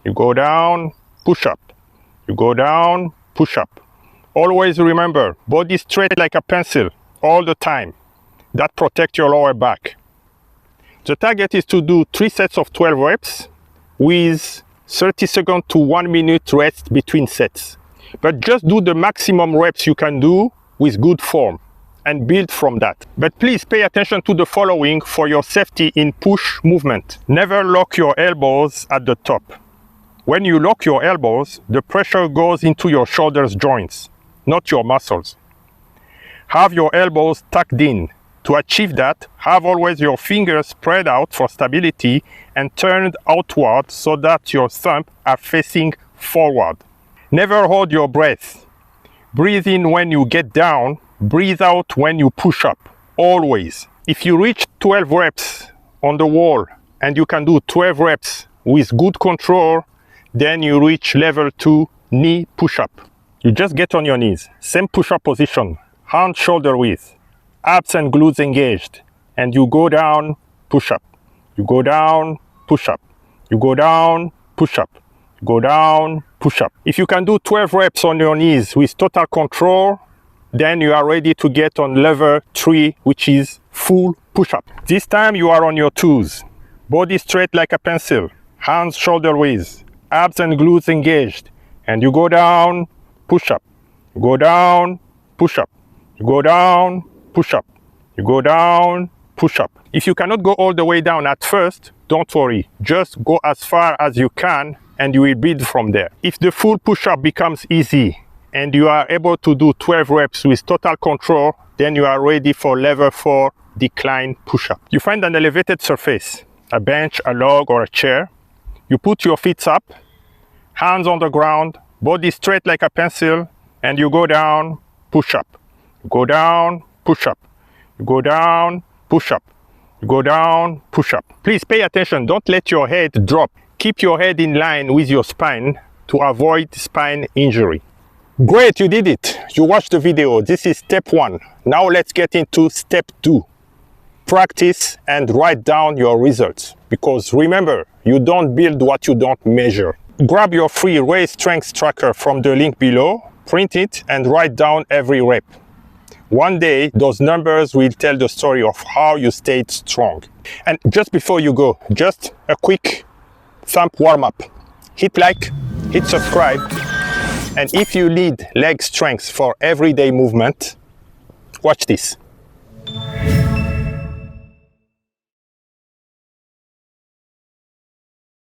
You go down, push up. You go down, push up. Always remember, body straight like a pencil all the time. That protects your lower back. The target is to do 3 sets of 12 reps with 30 seconds to 1 minute rest between sets. But just do the maximum reps you can do with good form and build from that. But please pay attention to the following for your safety in push movement. Never lock your elbows at the top. When you lock your elbows, the pressure goes into your shoulders joints, not your muscles. Have your elbows tucked in. To achieve that, have always your fingers spread out for stability and turned outward so that your thumbs are facing forward. Never hold your breath. Breathe in when you get down, breathe out when you push up, always. If you reach 12 reps on the wall and you can do 12 reps with good control, then you reach level 2 knee push-up. You just get on your knees, same push-up position, hand shoulder width, abs and glutes engaged, and you go down, push up. You go down, push up. You go down, push up. You go down, push up. If you can do 12 reps on your knees with total control, then you are ready to get on level 3, which is full push-up. This time you are on your toes, body straight like a pencil, hands shoulder width, abs and glutes engaged, and you go down, push up. You go down, push up. You go down, push up. You go down, push up. If you cannot go all the way down at first, don't worry. Just go as far as you can and you will build from there. If the full push-up becomes easy and you are able to do 12 reps with total control, then you are ready for level 4 decline push-up. You find an elevated surface, a bench, a log, or a chair. You put your feet up, hands on the ground, body straight like a pencil, and you go down, push up. You go down, push up. You go down, push up. You go down, push up. Please pay attention. Don't let your head drop. Keep your head in line with your spine to avoid spine injury. Great, you did it. You watched the video. This is step 1. Now let's get into step 2. Practice and write down your results. Because remember, you don't build what you don't measure. Grab your free raise strength tracker from the link below, print it, and write down every rep. One day, those numbers will tell the story of how you stayed strong. And just before you go, just a quick thumb warm-up. Hit like, hit subscribe, and if you need leg strength for everyday movement, watch this.